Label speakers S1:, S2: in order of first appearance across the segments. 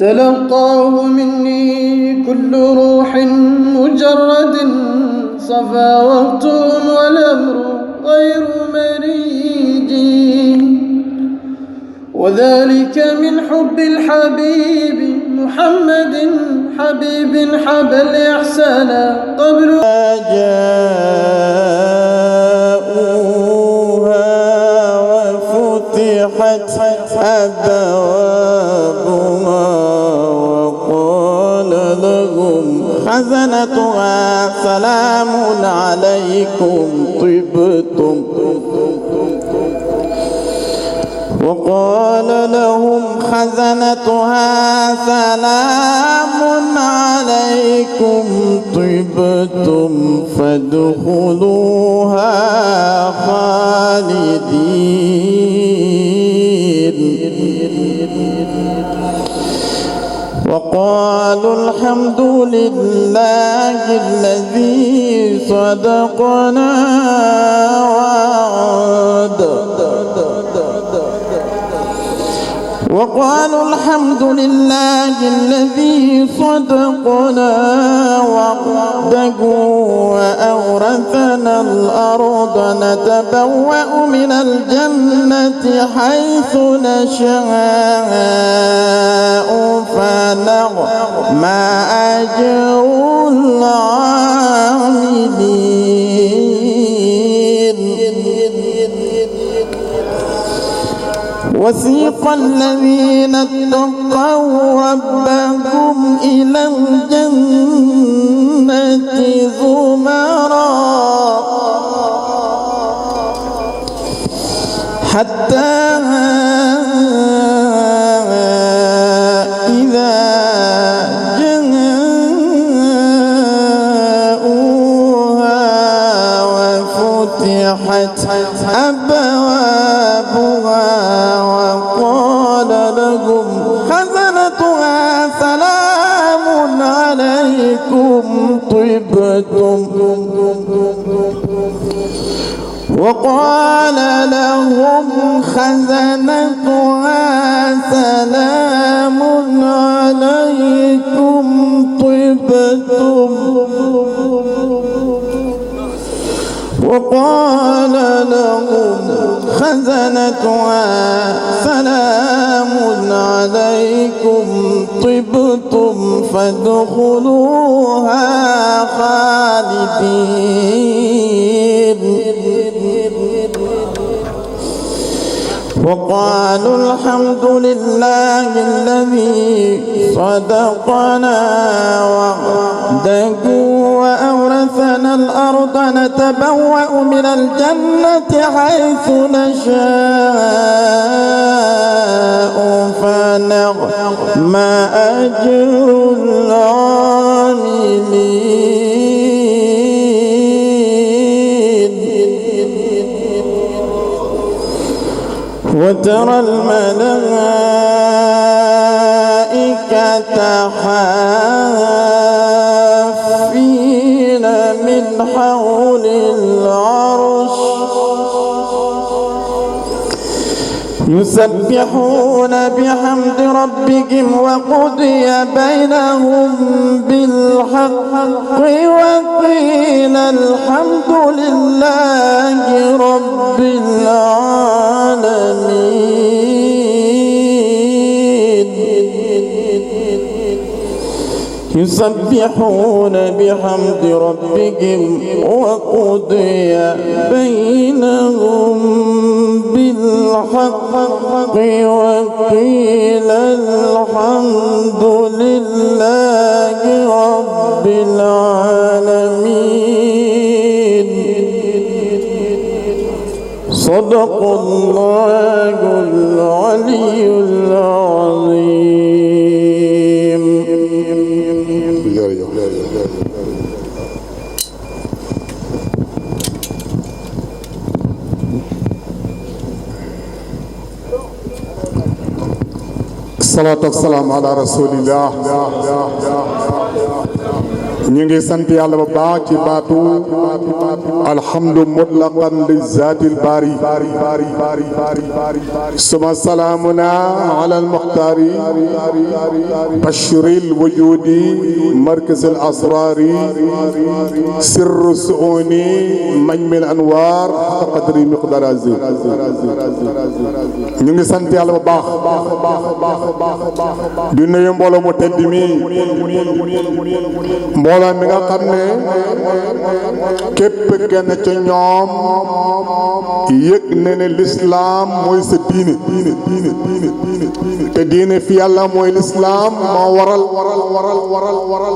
S1: تلقاه مني كل روح مجرد صفا وقت والأمر غير مريج، وذلك من حب الحبيب محمد حبيب حب الإحسان قبل
S2: جاءوها وفتحت أبوابها وقال لهم خزنتها سلام عليكم طبتم، وقال لهم خزنتها سلام عليكم طبتم فادخلوها خالدين، وقالوا الحمد لله الذي صدقنا وعده، وقالوا الحمد لله الذي صدقنا وعده وأورثنا الأرض نتبوأ من الجنة حيث نشاء فنعم أجر العاملين. وسيق الذين اتقوا ربهم إلى الجنة زمرا حتى إذا جاءوها وفتحت أبوابها وقال لهم خزنتها سلام عليكم طبتم، وقال لهم خزنتها سلام عليكم طبتم، وقال لهم خزنتها سلام عليكم طبتم فادخلوها خالدين، وقالوا الحمد لله الذي صدقنا وعده وأورثنا الأرض نتبوأ من الجنة حيث نشاء فنعم أجر العاملين. وترى الملائكة حافين من حول العرش يسبحون بحمد ربهم وقضي بينهم بالحق وقيل الحمد لله رب العالمين. يسبحون بحمد ربهم وقضي بينهم بالحق وقيل الحمد لله رب العالمين. صدق الله العلي العظيم.
S3: الصلاة والسلام على رسول الله ñu ngi sant yàlla bu baax ci baatu alhamdu mutlaqan li zaatil baari suma salaamuna ala almuxtaari bashiril wujudi markazil asraari sirru suuni majmil anwaar qadri miqdaar azim ñu ngi sant yàlla bu baax di nuyu mbooloo mu tedd mi mbooloo mi nga xam ne képp kenn ca ñoom yëg na ne lislaam mooy sa diine te diine fi yàlla mooy lislaam moo waral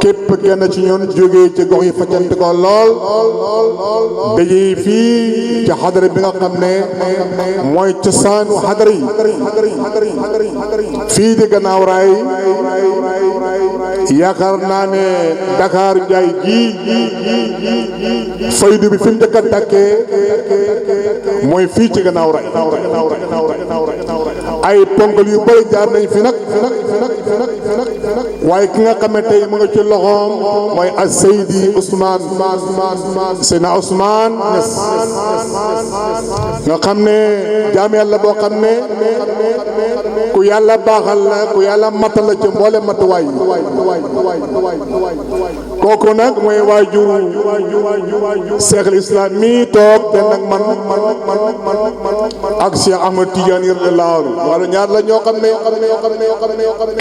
S3: képp kenn ci ñoom jógee ci gox yi faccante ko lool daje fii ci xadara bi nga xam ne mooy cosaanu xadara yi fii di Gannaaw Raay yaakaar naa ne Dakar Njaay ji faydu bi fi mu njëkk a tàkkee mooy fii ci Gannaaw Raay ay ponkal yu bëri jaar nañ fi nag waaye ki nga xam ne tey mu nga ci loxoom mooy as Seydi Ousmane Seydina Ousmane Niass nga xam ne jaam yàlla boo xam ne ku yàlla baaxal la ku yàlla matal la ci mboole matuwaay yi kooku nag mooy waajuru Cheikh al Islam mi toog te nag man ak Cheikh Ahmed Tidiane radiyallahu anhu wala ñaar la ñoo xam ne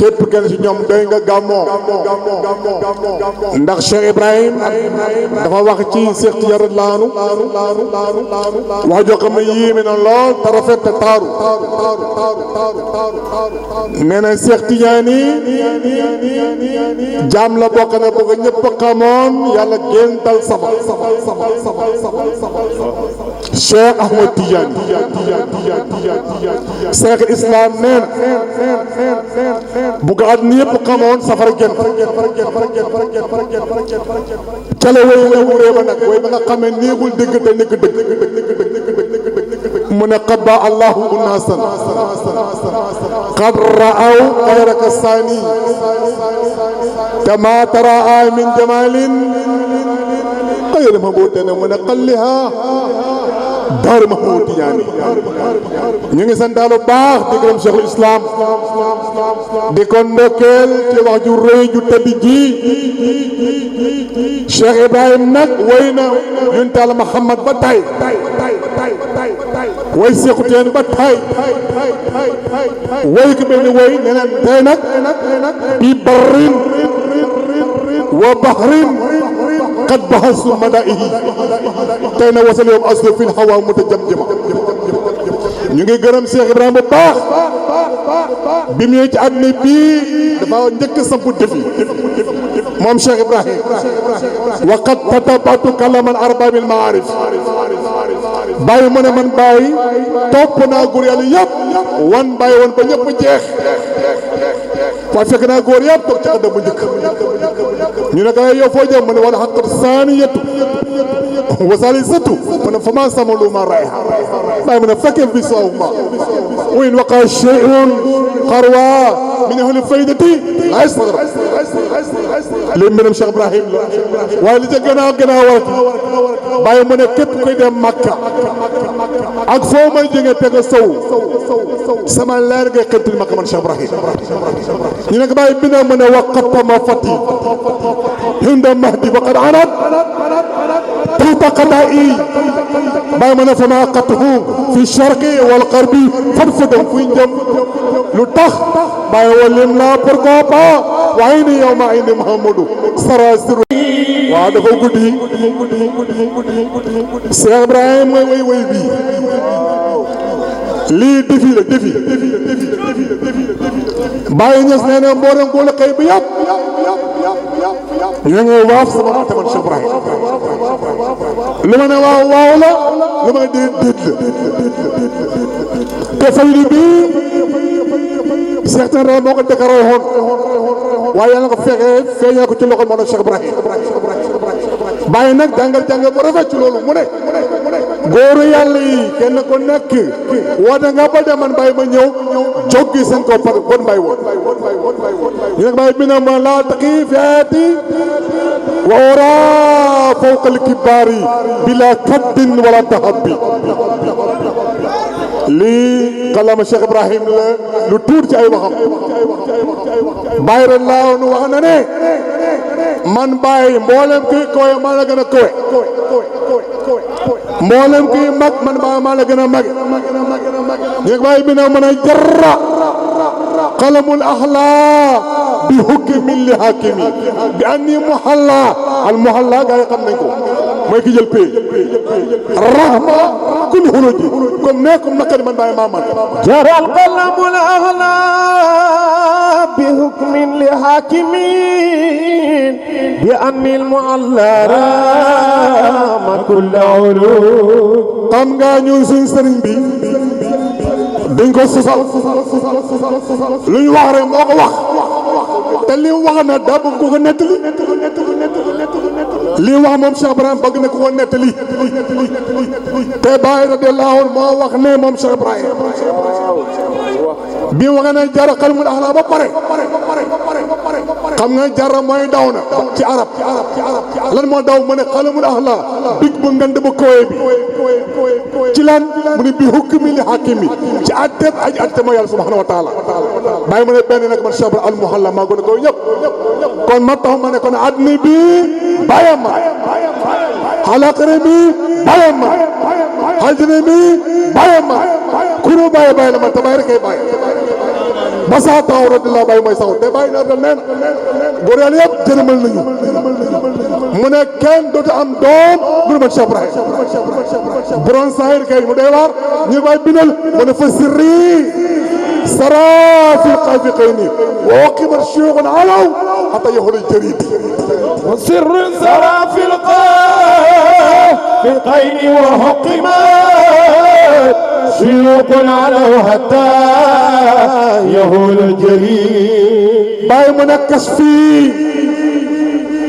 S3: képp kenn ci ñoom doy nga gàmmoo ndax Cheikh Ibrahim dafa wax ci Cheikh Tidiane radiyallahu anhu wax joo xam ne yéeme na lool te rafet te taaru nee na Cheikh Tidiane jaam la bokk na bëgg ñëpp xamoon yàlla géntal safa Cheikh Ahmed Tidiane Cheikh Islam nee na bu ko àddina yëpp xamoon safara génn ca la wéy na wuree ba nag wéy ba nga xamee néegul dëgg te nekk dëgg mu ne qabba allahu unaasan qad ra'aw xayraka saani kama taraa min jamalin xayra mabuutin mu ne qalliha daaru Mahmoud Tidiane ñu ngi sant Yàlla bu baax di gërëm Cheikhul Islam di ko ndokkeel ci wax ju rëy ju tëdd ji Cheikh Ibrahim nag woy na yonent Yàlla Muhammad ba tay woy Seexu Tijaan ba tay woy ko benn woy nee na tey nag bi barrin wa bahrin qad bahasu madaihi tey na wasal yow aslu fil hawa mutajamjima ñu ngi gërëm Cheikh Ibrahima bu baax bi mu ñëwee ci àdduna bii dafa njëkk sampu defi moom Cheikh Ibrahima wa qad tatabatu kalaman arbabil maarif bàyyi mu ne man bàyyi topp naa góor yàlla yëpp wan bàyyi woon ba ñëpp jeex waaye fekk naa góor yëpp toog ci xadda bu njëkk ñu ne ko yow foo jëm mu ne wala xaqat saaniyatu wasalisatu mu ne fa ma samalu ma ray bàyyi mu ne fekkee bi soow ma wa in waqa shay'un xarwa min ahli faydati la yastaghrab li mbiram Cheikh Ibrahim la waaye li ca gannaaw warati bàyyi mu ne képp koy dem Makka ak foo may jógee teg a sow sama leer ngay xëntil Makka man Cheikh Ibrahim ñu ne ko bàyyi bi na mu ne waqatama fati hinda mahdi wa qad anat tuuta qada'i bàyyi mu ne fa ma qatuhu fi sharqi wal qarbi fadfadam fuy jëm lu tax bàyyi walim la pourquoi pas waaye ni yow ma indi Muhammadu sarasiru waaw dafa guddi Cheikh Ibrahim mooy way bii lii défi la défi Baye Niass nee na mboolem góor la xëy bi yëpp ñu ngi waaf sama taman Cheikh Ibrahim lu ma ne waaw waaw la lu ma déet déet la te faydu bi Cheikh Tidiane moo ko déclaré woon waaye yàlla nga ko fekkee feeñal ko ci loxo moo doon Cheikh Ibrahim Baye nag jàngal bu rafet ci loolu mu ne góoru yàlla yi kenn ku nekk woote nga ba dem man Baye ma ñëw joggi seen ko par bon Baye woon ñu nag Baye bi na ma laa taqi feeti وأرى فوق الكبار بلا كد ولا تهبي lii kàllaama Cheikh Ibrahim la lu tuut ci ay waxam Baye radiyallaahu anhu wax na ne man Baye mboolem kii kowe maa la gën a kowe mboolem kii mag man Baye maa la gën a mag ñu Baye bi na mën a jarra qalamul axlaa bi hukmin li hakimi bi anni muhalla al muhalla gaa yi xam nañ ko mooy ki jël pay rahma kun xuruji comme ne comme naqari man Baye maa man
S2: جرى القلم الأغلى بحكم لحاكمين بأن المعلى رام كل علوم
S3: xam nga ñun suñ sëriñ bi dañ ko sosal lu ñu wax rek moo ko wax te li wax na daa bëgg ko nettali li wax moom Cheikh Ibrahim bëgg na ko nettali te Baye radiyallaahu anhu moo wax ne moom Cheikh Ibrahim bi wax ne jara qalamul axlaa ba pare xam nga jara mooy daw na ci arab lan moo daw mu ne qalamul axlaa dig bu ngand bu kowe bi ci lan mu ne bi hukmi li hakimi ci atteb aj atte ma yàlla subhanahu wa taala bàyyi mu ne benn nag man Cheikh Ibrahim al muhalla maa gën a koy ñëpp kon ma tax ma ne kon adni bi bàyyam ma xalaqare mi bàyyam ma xaljine mi bàyyam ma kuru bàyyi bàyyi la man te bàyyi rek ay bàyyi ba saa taw radiyallaahu bàyyi mooy saw te bàyyi na dal nee na góor yàlla yëpp jërëmal nañu mu ne kenn dootu am doom du man Cheikh Ibrahim borom sahir kay mu doy waar ñu bàyyi bindal mu ne fa sirri sara fi lxafiqayni wa waqimat shuyukhun alaw hatta yahul jarid
S2: وسر سرى في القين وحقمت شيوخ علوا حتى يهول الجليل
S3: باي منكش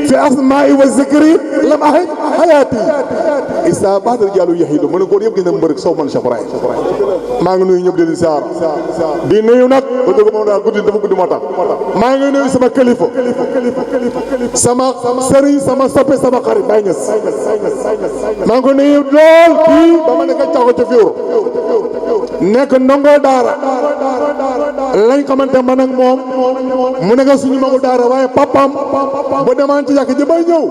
S3: في أسماء والذكر لم أحد حياتي إذا بعد الرجال يحيد من يقول يبقى نمبرك سو من شفراي maa ngi nuyu ñëpp di ziar di nuyu nag ba dëgg moom daal guddi dafa guddi moo tax maa ngi nuyu sama kilifa sama sëriñ sama soppe sama xarit Baye Niass maa ngi ko nuyu lool kii ba ma nekk caako ca fiir nekk ndongo daara lañ xamante man ak moom mu nekk suñu magu daara waaye papam bu demaan ci yàq ji bay ñëw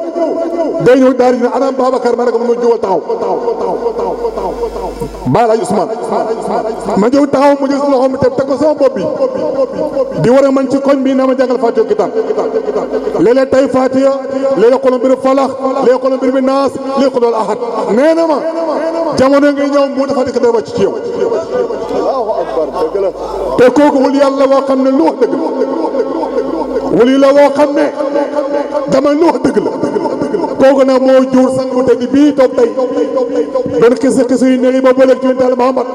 S3: day ñëw daara ji ne anam Babacar ma rek ma jógal taxaw Baye Laaj Ousmane ma ñëw taxaw mu jël si loxo mi teg ko sama bopp bi di war a man ci koñ bi na ma jàngal Fatiha kitaan léeg-léeg tay Fatiha léeg-léeg xolom bi falax léeg-léeg xolom bi naas léeg ko dool ahad nee na ma jamono ngay ñëw mu dafa dikk dara wàcc ci yow te kooku wul yàlla woo xam ne lu wax dëgg la wul la woo xam ne dama lu wax dëgg la kooku nag moo jur sang bu tedd bii toog tey doon xise yu neex yi ba bëleeg ci yonent Muhammad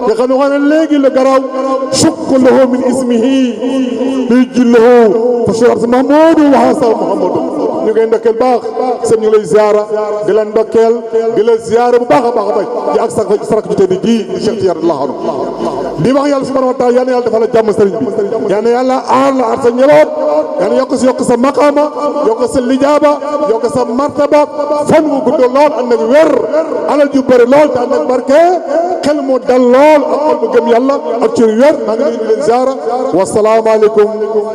S3: nga xam ne wax na léegi la garaaw sukk lahu min ismihi luy jullahu fa short Mahmoudou waxasa Mouhamadou ñu ngay ndokkeel baax sëñ ñu ngi lay ziara di la ndokkeel di la ziara bu baax a baax a bay di ak sarak ju tedd ji di Cheikh Tidiane radiyallaahu anhu di wax yàlla subhanahu wa taala yal na yàlla defal la jàmm sëriñ bi yal na yàlla aar la aar sa njaboot yal na yokk sa maqaama yokk sa lijaaba yokk sa martaba fan mu gudd lool ànd ak wér alal ju bëri lool te ànd ak barke xel mu dal lool ak xol bu gëm yàlla ak cër wér maa ngi leen di leen ziara wa salaamaaleykum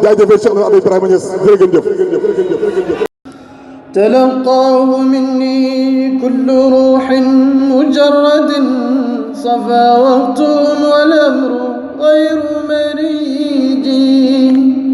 S3: jaajëfee Cheikh Abdou Ibrahima Niass jërëjëf
S1: تلقاه مني كل روح مجرد صفا وقت والأمر غير مريج